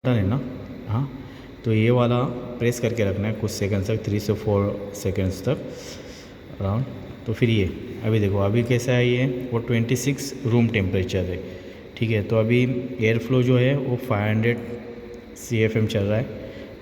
Button है ना। हाँ, तो ये वाला प्रेस करके रखना है कुछ सेकंड तक, 3 से 4 सेकंड्स तक अराउंड। तो फिर ये अभी देखो अभी कैसा है, ये वो 26 रूम टेम्परेचर है। ठीक है, तो अभी एयर फ्लो जो है वो 500 CFM चल रहा है।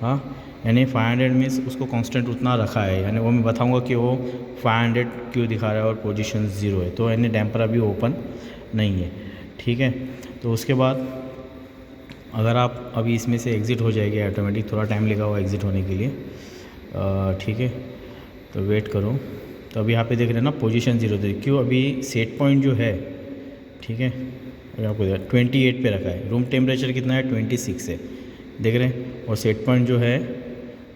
हाँ, यानी 500 मीन्स उसको कांस्टेंट उतना रखा है, यानी वो मैं बताऊंगा कि वो 500 क्यों दिखा रहा है और पोजीशन 0 है। तो यानी डैम्पर अभी ओपन नहीं है। ठीक है, तो उसके बाद अगर आप अभी इसमें से एग्ज़िट हो जाएगी ऑटोमेटिक, थोड़ा टाइम लगा हुआ एग्ज़िट होने के लिए। ठीक है, तो वेट करो। तो अभी यहाँ पे देख रहे हैं ना पोजीशन 0 थी, क्यों अभी सेट पॉइंट जो है, ठीक है, अभी आपको 28 पे रखा है। रूम टेम्परेचर कितना है, 26 है, देख रहे हैं। और सेट पॉइंट जो है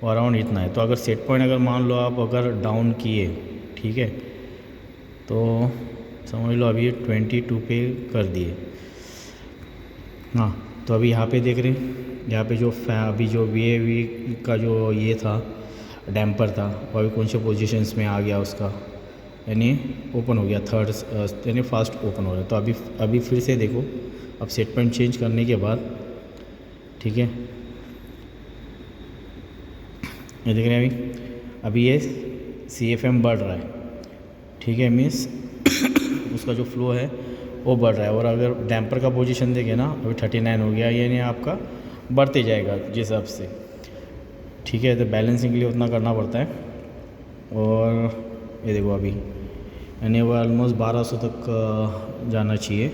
वो अराउंड इतना है। तो अगर सेट पॉइंट अगर मान लो आप अगर डाउन किए, ठीक है, तो समझ लो अभी 22 पे कर दिए। हाँ, तो अभी यहाँ पे देख रहे हैं, यहाँ पे जो अभी जो वी का जो ये था डैम्पर था वो अभी कौन से पोजीशंस में आ गया उसका, यानी ओपन हो गया थर्ड, यानी फास्ट ओपन हो रहा है। तो अभी फिर से देखो, अब सेट पॉइंट चेंज करने के बाद, ठीक है, ये देख रहे हैं अभी ये CFM बढ़ रहा है। ठीक है, मीन्स उसका जो फ्लो है वो बढ़ रहा है। और अगर डैम्पर का पोजीशन देखें ना, अभी 39 हो गया, यानी आपका बढ़ते जाएगा जिस हिसाब से। ठीक है, तो बैलेंसिंग के लिए उतना करना पड़ता है। और ये देखो अभी यानी वो ऑलमोस्ट 1200 तक जाना चाहिए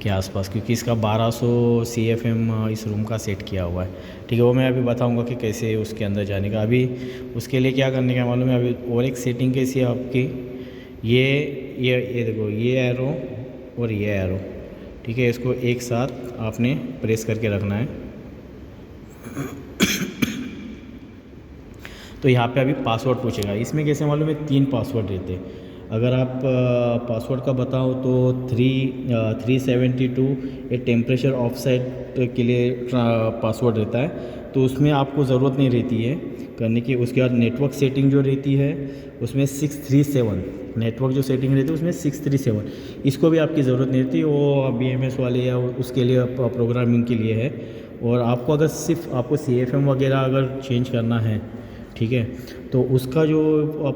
के आसपास, क्योंकि इसका 1200 CFM इस रूम का सेट किया हुआ है। ठीक है, वो मैं अभी बताऊंगा कि कैसे उसके अंदर जाने का। अभी उसके लिए क्या करने का मालूम है, अभी और एक सेटिंग कैसी है आपकी, ये देखो, ये एरो और ये एरो, ठीक है, इसको एक साथ आपने प्रेस करके रखना है। तो यहाँ पे अभी पासवर्ड पूछेगा। इसमें कैसे मालूम है, 3 पासवर्ड रहते हैं। अगर आप पासवर्ड का बताओ तो 372 ये टेम्परेचर ऑफसेट के लिए पासवर्ड रहता है, तो उसमें आपको ज़रूरत नहीं रहती है करने की। उसके बाद नेटवर्क सेटिंग जो रहती है उसमें 637, नेटवर्क जो सेटिंग रहती है उसमें 637, इसको भी आपकी ज़रूरत नहीं रहती, वो BMS वाले या उसके लिए प्रोग्रामिंग के लिए है। और आपको अगर सिर्फ आपको CFM वगैरह अगर चेंज करना है, ठीक है, तो उसका जो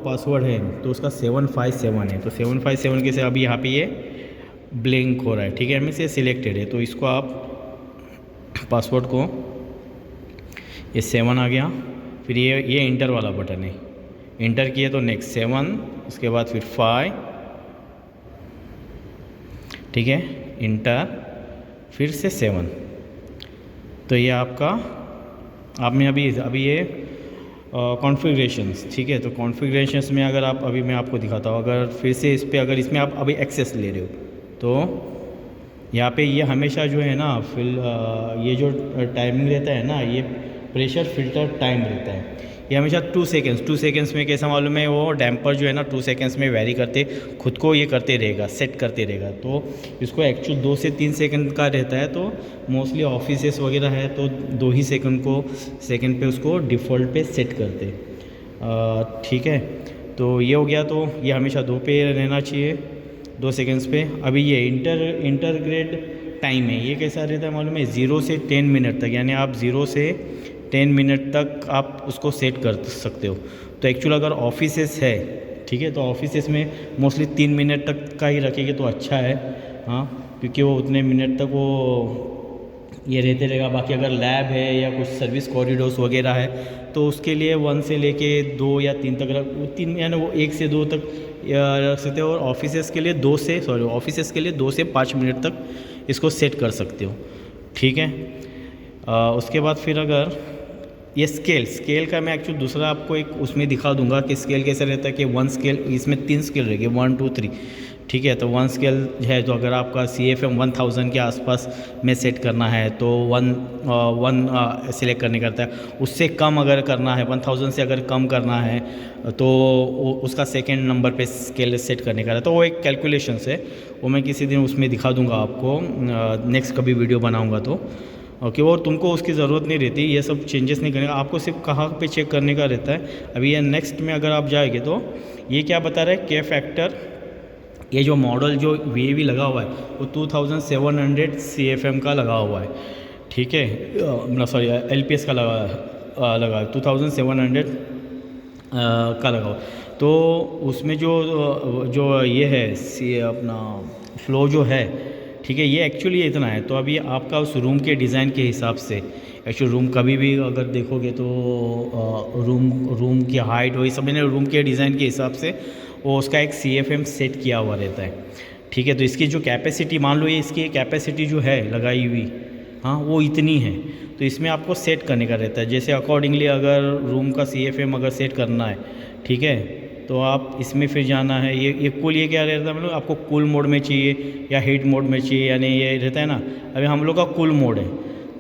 पासवर्ड है तो उसका 757 है। तो 757 के से अभी यहाँ पे ये ब्लैंक हो रहा है, ठीक है, हमें से सिलेक्टेड है। तो इसको आप पासवर्ड को, ये 7 आ गया, फिर ये इंटर वाला बटन है, इंटर किए तो नेक्स्ट 7, उसके बाद फिर 5, ठीक है, इंटर, फिर से 7। तो ये आपका आपने अभी ये कॉन्फ़िगरेशंस, ठीक है। तो कॉन्फ़िगरेशंस में अगर आप अभी मैं आपको दिखाता हूँ, अगर फिर से इस पर अगर इसमें आप अभी एक्सेस ले रहे हो तो यहाँ पे ये हमेशा जो है ना ये जो टाइमिंग रहता है ना, ये प्रेशर फिल्टर टाइम रहता है, ये हमेशा 2 सेकेंड्स में कैसा मालूम है, वो डैम्पर जो है ना 2 सेकेंड्स में वेरी करते खुद को ये करते रहेगा, सेट करते रहेगा। तो इसको एक्चुअल 2 से 3 सेकंड का रहता है, तो मोस्टली ऑफिसेस वगैरह है तो 2 ही सेकंड पे उसको डिफ़ॉल्ट पे सेट करते। ठीक है, तो ये हो गया। तो ये हमेशा 2 पे रहना चाहिए, 2 सेकेंड्स पे। अभी ये इंटरग्रेड टाइम है, ये कैसा रहता है मालूम है, 0 से 10 मिनट तक, यानी आप 0 से 10 मिनट तक आप उसको सेट कर सकते हो। तो एक्चुअल अगर ऑफिसेस है, ठीक है, तो ऑफिसेस में मोस्टली 3 मिनट तक का ही रखेंगे तो अच्छा है। हाँ, क्योंकि वो उतने मिनट तक वो ये रहते रहेगा। बाकी अगर लैब है या कुछ सर्विस कॉरिडोर्स वगैरह है तो उसके लिए 1 से लेके 2 या 3 तक 3 यानी वो 1 से 2 तक रख सकते हो। और ऑफिसेस के लिए 2 से 5 मिनट तक इसको सेट कर सकते हो, ठीक है। उसके बाद फिर अगर ये स्केल का मैं एक्चुअली दूसरा आपको एक उसमें दिखा दूंगा कि स्केल कैसे रहता है, कि 1 स्केल, इसमें 3 स्केल रहेगी, 1 2 3, ठीक है। तो 1 स्केल है, तो अगर आपका CFM 1000 के आसपास में सेट करना है तो 1 सिलेक्ट करने करता है। उससे कम अगर करना है, 1000 से अगर कम करना है तो उसका सेकेंड नंबर पे स्केल सेट करने का है। तो वो एक कैलकुलेशंस है, वो मैं किसी दिन उसमें दिखा दूंगा आपको, नेक्स्ट कभी वीडियो बनाऊँगा तो। ओके, और तुमको उसकी ज़रूरत नहीं रहती, ये सब चेंजेस नहीं करने का, आपको सिर्फ कहाँ पे चेक करने का रहता है। अभी ये नेक्स्ट में अगर आप जाएंगे तो ये क्या बता रहा है, के फैक्टर, ये जो मॉडल जो VAV लगा हुआ है वो 2700 CFM का लगा हुआ है, ठीक है, सॉरी LPS का लगा 2700 का लगा हुआ। तो उसमें जो जो ये है अपना फ्लो जो है, ठीक है, ये एक्चुअली इतना है। तो अभी आपका उस रूम के डिज़ाइन के हिसाब से, एक्चुअली रूम कभी भी अगर देखोगे तो रूम की हाइट वही सब मैंने रूम के डिज़ाइन के हिसाब से वो उसका एक CFM सेट किया हुआ रहता है, ठीक है। तो इसकी जो कैपेसिटी मान लो, ये इसकी कैपेसिटी जो है लगाई हुई, हाँ, वो इतनी है। तो इसमें आपको सेट करने का रहता है, जैसे अकॉर्डिंगली अगर रूम का CFM अगर सेट करना है, ठीक है, तो आप इसमें फिर जाना है। ये कूल, ये क्या रहता है मतलब आपको कूल मोड में चाहिए या हीट मोड में चाहिए, यानी ये रहता है ना। अभी हम लोग का कूल मोड है,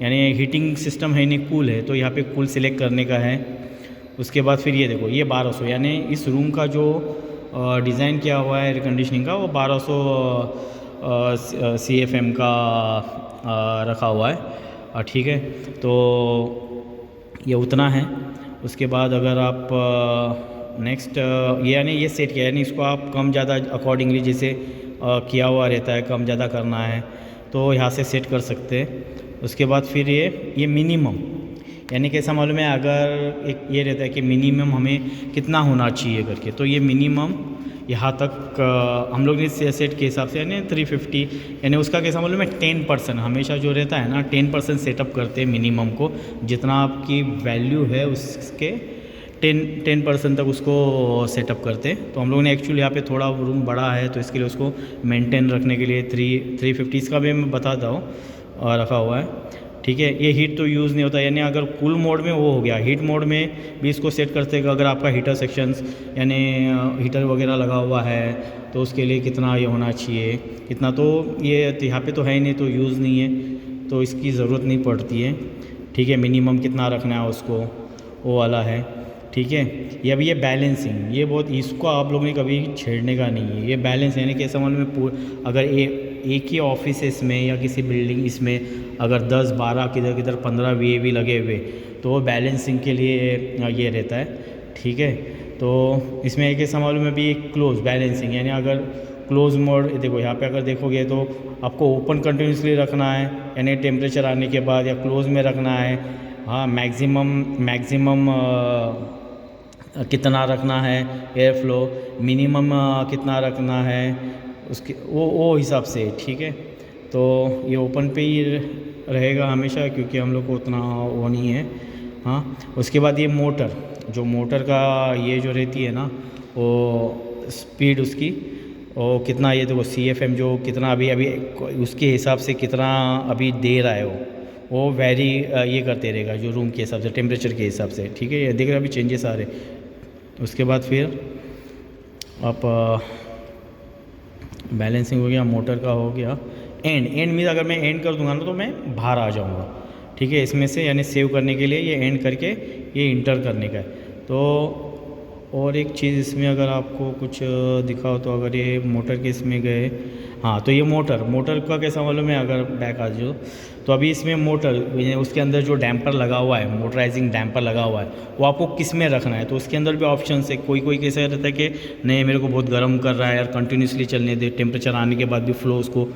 यानी हीटिंग सिस्टम है नहीं, कूल है, तो यहाँ पे कूल सिलेक्ट करने का है। उसके बाद फिर ये देखो, ये 1200, यानी इस रूम का जो डिज़ाइन किया हुआ है एयर कंडीशनिंग का, वो 1200 CFM का रखा हुआ है, ठीक है। तो ये उतना है। उसके बाद अगर आप नेक्स्ट ये यानी ये सेट किया, यानी इसको आप कम ज़्यादा अकॉर्डिंगली जैसे किया हुआ रहता है, कम ज़्यादा करना है तो यहाँ से सेट कर सकते हैं। उसके बाद फिर ये मिनिमम, यानी कैसा मालूम है, अगर एक ये रहता है कि मिनिमम हमें कितना होना चाहिए करके, तो ये मिनिमम यहाँ तक हम लोग ने सेट के हिसाब से यानी 350, यानी उसका कैसा मालूम है 10% हमेशा जो रहता है ना 10% सेटअप करते हैं मिनिमम को, जितना आपकी वैल्यू है उसके 10% तक उसको सेटअप करते हैं। तो हम लोग ने एक्चुअली यहाँ पे थोड़ा रूम बड़ा है तो इसके लिए उसको मेंटेन रखने के लिए 350 का भी मैं बताता हूँ रखा हुआ है, ठीक है। ये हीट तो यूज़ नहीं होता, यानी अगर कूल मोड में वो हो गया, हीट मोड में भी इसको सेट करते हैं कि अगर आपका हीटर सेक्शंस यानी हीटर वगैरह लगा हुआ है तो उसके लिए कितना ये होना चाहिए, कितना, तो ये यहाँ पे तो है ही नहीं, तो यूज़ नहीं है, तो इसकी ज़रूरत नहीं पड़ती है, ठीक है। मिनिमम कितना रखना है उसको, वो वाला है, ठीक है। ये अभी ये बैलेंसिंग, ये बहुत, इसको आप लोगों ने कभी छेड़ने का नहीं है। ये बैलेंस यानी कि ऐसा मालूम में अगर एक ही ऑफिस में या किसी बिल्डिंग इसमें अगर 10-12 किधर 15 VAV लगे हुए, तो वो बैलेंसिंग के लिए ये रहता है, ठीक है। तो इसमें एक ऐसा मालूम है भी एक क्लोज बैलेंसिंग, यानी अगर क्लोज मोड, देखो यहाँ पे अगर देखोगे तो आपको ओपन कंटिन्यूसली रखना है, यानी टेम्परेचर आने के बाद, या क्लोज में रखना है, हाँ, मैक्सिमम कितना रखना है एयर फ्लो, मिनिमम कितना रखना है उसके, वो हिसाब से, ठीक है। तो ये ओपन पे ही रहेगा हमेशा, क्योंकि हम लोग को उतना वो नहीं है, हाँ। उसके बाद ये मोटर, जो मोटर का ये जो रहती है ना, वो स्पीड उसकी वो कितना, ये देखो CFM जो कितना अभी उसके हिसाब से कितना अभी दे रहा है वो वेरी ये करते रहेगा, जो रूम के हिसाब से, टेम्परेचर के हिसाब से, ठीक है। ये देख रहे अभी चेंजेस आ रहे। उसके बाद फिर आप बैलेंसिंग हो गया, मोटर का हो गया, एंड मीन्स अगर मैं एंड कर दूंगा ना तो मैं बाहर आ जाऊंगा, ठीक है, इसमें से, यानी सेव करने के लिए ये एंड करके ये इंटर करने का है। तो और एक चीज़ इसमें अगर आपको कुछ दिखाओ तो अगर ये मोटर के इसमें गए, हाँ, तो ये मोटर का कैसा मालूम है, अगर बैक आ जाओ तो अभी इसमें मोटर, उसके अंदर जो डैम्पर लगा हुआ है, मोटराइजिंग डैम्पर लगा हुआ है, वो आपको किस में रखना है, तो उसके अंदर भी ऑप्शन है। कोई कैसा रहता है कि नहीं मेरे को बहुत गर्म कर रहा है यार, कंटिन्यूसली चलने दे, टेम्परेचर आने के बाद भी फ्लो उसको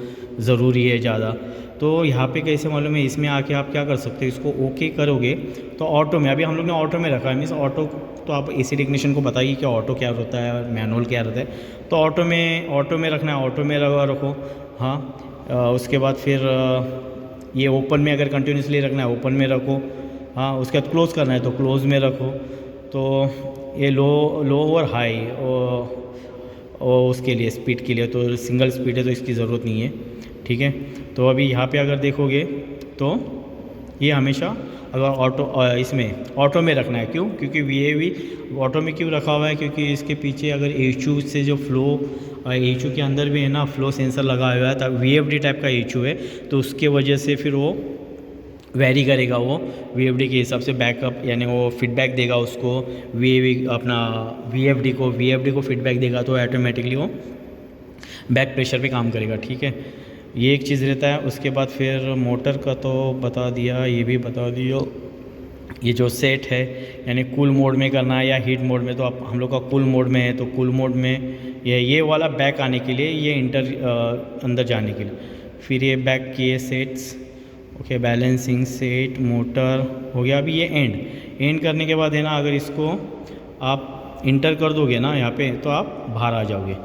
ज़रूरी है ज़्यादा, तो यहाँ पे कैसे मालूम है, इसमें आके आप क्या कर सकते हैं, इसको ओके करोगे तो ऑटो में, अभी हम लोग ने ऑटो में रखा है, मीन्स ऑटो, तो आप AC टेक्नीशियन को बताइए कि ऑटो क्या होता है और मैनुअल क्या रहता है। तो ऑटो में रखना है, ऑटो में रखो, हाँ। उसके बाद फिर ये ओपन में अगर कंटिन्यूसली रखना है ओपन में रखो, हाँ। उसके बाद क्लोज़ करना है तो क्लोज़ में रखो। तो ये लो और हाई और उसके लिए स्पीड के लिए तो सिंगल स्पीड है तो इसकी ज़रूरत नहीं है, ठीक है। तो अभी यहाँ पे अगर देखोगे तो ये हमेशा अगर इसमें ऑटो में रखना है, क्यों, क्योंकि VAV ऑटो में क्यों रखा हुआ है, क्योंकि इसके पीछे अगर HU से जो फ्लो, HU के अंदर भी है ना फ्लो सेंसर लगा हुआ है, तब VFD टाइप का HU है, तो उसके वजह से फिर वो वेरी करेगा, वो VFD के हिसाब से बैकअप, यानी वो फीडबैक देगा उसको, VFD को फीडबैक देगा, तो ऑटोमेटिकली वो बैक प्रेशर पे काम करेगा, ठीक है। ये एक चीज़ रहता है। उसके बाद फिर मोटर का तो बता दिया, ये भी बता दिया। ये जो सेट है यानी कूल मोड में करना है या हीट मोड में, तो आप हम लोग का कूल मोड में है तो कूल मोड में ये वाला बैक आने के लिए, ये अंदर जाने के लिए, फिर ये बैक किए sets, okay, balancing set motor हो गया। अभी ये एंड करने के बाद है ना, अगर इसको आप इंटर कर दोगे ना यहाँ पे तो आप बाहर आ जाओगे,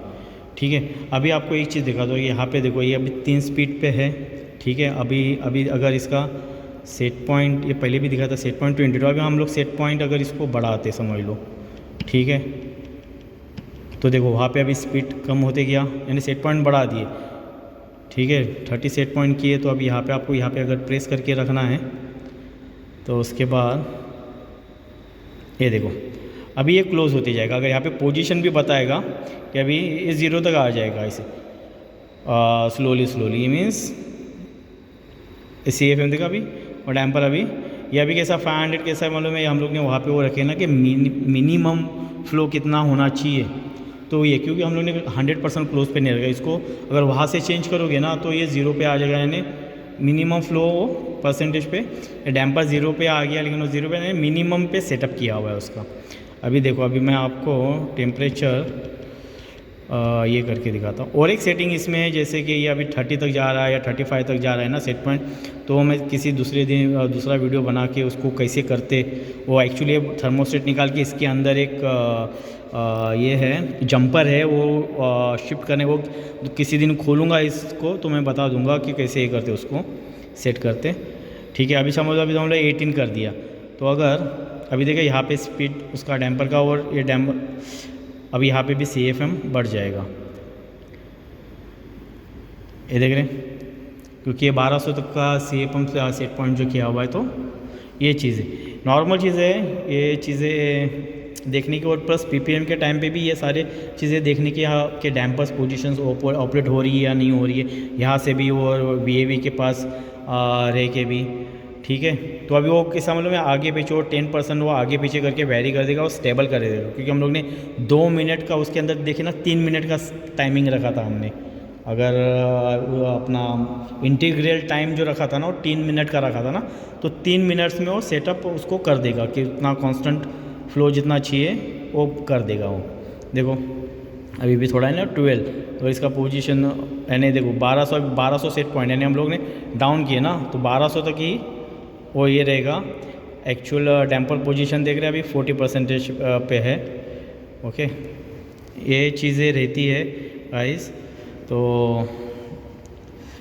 ठीक है। अभी आपको एक चीज़ दिखा दो, यहाँ पे देखो ये अभी 3 स्पीड पे है, ठीक है। अभी अगर इसका सेट पॉइंट, ये पहले भी दिखा था सेट पॉइंट 22, अगर हम लोग सेट पॉइंट अगर इसको बढ़ाते समझ लो, ठीक है, तो देखो वहाँ पे अभी स्पीड कम होते गया, यानी सेट पॉइंट बढ़ा दिए, ठीक है। 30 सेट पॉइंट किए, तो अभी यहाँ पे आपको यहाँ पे अगर प्रेस करके रखना है तो उसके बाद ये देखो अभी ये क्लोज़ होते जाएगा। अगर यहाँ पे पोजीशन भी बताएगा कि अभी ये 0 तक आ जाएगा ऐसे स्लोली मीन्स CFM देखा अभी, और डैम्पर अभी ये अभी कैसा 500 कैसा है मालूम है, हम लोग ने वहाँ पे वो रखे ना कि मिनिमम फ्लो कितना होना चाहिए, तो ये क्योंकि हम लोग ने 100% क्लोज पे नहीं रखा इसको, अगर वहाँ से चेंज करोगे ना तो ये 0 पे आ जाएगा, यानी मिनिमम फ्लो परसेंटेज पे। डैम्पर 0 पे आ गया, लेकिन वो 0 पे नहीं, मिनिमम पे सेटअप किया हुआ है उसका। अभी देखो अभी मैं आपको टेम्परेचर ये करके दिखाता हूँ। और एक सेटिंग इसमें है, जैसे कि ये अभी 30 तक जा रहा है या 35 तक जा रहा है ना सेट पॉइंट, तो मैं किसी दूसरे दिन दूसरा वीडियो बना के उसको कैसे करते, वो एक्चुअली थर्मोस्टेट निकाल के इसके अंदर एक ये है जंपर है, वो शिफ्ट करने को किसी दिन खोलूँगा इसको, तो मैं बता दूंगा कि कैसे ये करते उसको सेट करते, ठीक है। अभी समझ लो 18 कर दिया, तो अगर अभी देखिए यहाँ पे स्पीड उसका डैम्पर का, और ये डैम्पर अभी यहाँ पे भी CFM बढ़ जाएगा, ये देख रहे हैं, क्योंकि ये 1200 तक का CFM से सेट पॉइंट जो किया हुआ है। तो ये चीज़ें नॉर्मल चीज़ें है, ये चीज़ें देखने की, और प्लस PPM के टाइम पे भी ये सारे चीज़ें देखने की, यहाँ के डैम्पर्स पोजीशंस ऑपरेट हो रही है या नहीं हो रही है, यहाँ से भी और VAV के पास रह के भी, ठीक है। तो अभी वो किस मामले में आगे पीछे वो 10% वो आगे पीछे करके वैरी कर देगा, वो स्टेबल कर देगा, क्योंकि हम लोग ने 2 मिनट का उसके अंदर देखे ना 3 मिनट का टाइमिंग रखा था हमने। अगर अपना इंटीग्रल टाइम जो रखा था ना वो 3 मिनट का रखा था ना, तो 3 मिनट्स में वो सेटअप उसको कर देगा कि उतना कांस्टेंट फ्लो जितना चाहिए वो कर देगा वो। देखो अभी भी थोड़ा है ना 12, तो इसका पोजीशन यानी देखो 1200 सेट पॉइंट यानी हम लोग ने डाउन किए ना, तो 1200 तक ही वो ये रहेगा। एक्चुअल डैम्पर पोजीशन देख रहे हैं अभी 40% पे है, ओके। ये चीज़ें रहती है गाइस। तो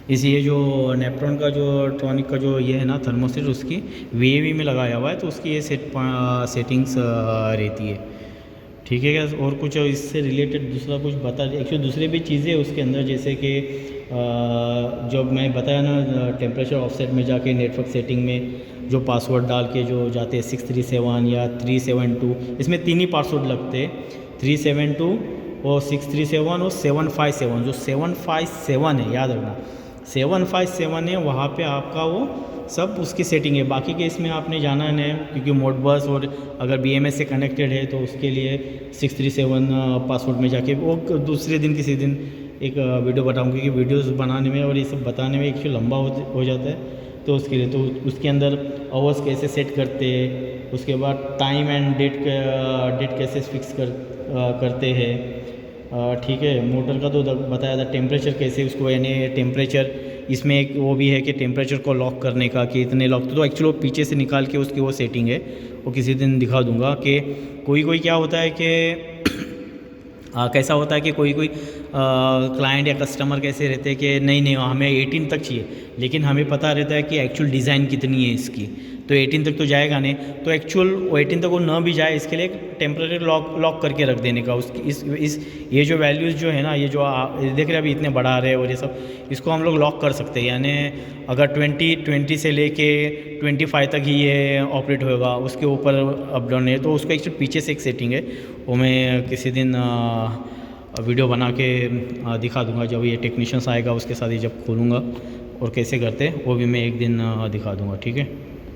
इसी ये जो नेप्ट्रॉन का जो ट्रॉनिक का जो ये है ना थर्मोस्टेट, उसकी VAV में लगाया हुआ है, तो उसकी ये सेटिंग्स रहती है, ठीक है क्या। और कुछ इससे रिलेटेड दूसरा कुछ बता, एक्चुअली दूसरी भी चीज़ें उसके अंदर, जैसे कि जब मैं बताया ना टेम्परेचर ऑफसेट में जाके नेटवर्क सेटिंग में जो पासवर्ड डाल के जो जाते हैं 637 या 372, इसमें 3 ही पासवर्ड लगते हैं, 372 और 637 और 757। जो 757 है याद रखना, 757 है, वहाँ पे आपका वो सब उसकी सेटिंग है। बाकी के इसमें आपने जाना है क्योंकि मोडबस और अगर BMS से कनेक्टेड है तो उसके लिए 637 पासवर्ड में जाके वो दूसरे दिन किसी दिन एक वीडियो बताऊंगी कि वीडियोस बनाने में और ये सब बताने में एक्चुअली लंबा हो जाता है, तो उसके लिए तो उसके अंदर आवर्स कैसे सेट करते हैं, उसके बाद टाइम एंड डेट कैसे फिक्स करते हैं, ठीक है। मोटर का तो बताया था, टेम्परेचर कैसे उसको, यानी टेम्परेचर इसमें एक वो भी है कि टेम्परेचर को लॉक करने का कि इतने लॉक, तो एक्चुअली वो पीछे से निकाल के उसकी वो सेटिंग है, वो किसी दिन दिखा दूंगा। कि कोई क्या होता है कि कैसा होता है कि कोई क्लाइंट या कस्टमर कैसे रहते हैं कि नहीं हमें 18 तक चाहिए, लेकिन हमें पता रहता है कि एक्चुअल डिज़ाइन कितनी है इसकी, तो 18 तक तो जाएगा नहीं, तो एक्चुअल 18 तक वो न भी जाए इसके लिए टेम्परेरी लॉक करके रख देने का। उसकी इस ये जो वैल्यूज़ जो है ना, ये जो देख रहे हैं अभी इतने बढ़ा रहे हैं और ये सब, इसको हम लोग लॉक कर सकते हैं। यानी अगर 20 से लेके 25 तक ही ये ऑपरेट होगा, उसके ऊपर अप डाउन है, तो उसको एक्चुअली पीछे से एक सेटिंग है, वो मैं किसी दिन वीडियो बना के दिखा दूंगा, जब ये टेक्नीशियंस आएगा उसके साथ ही जब खोलूँगा और कैसे करते वो भी मैं एक दिन दिखा दूंगा, ठीक है।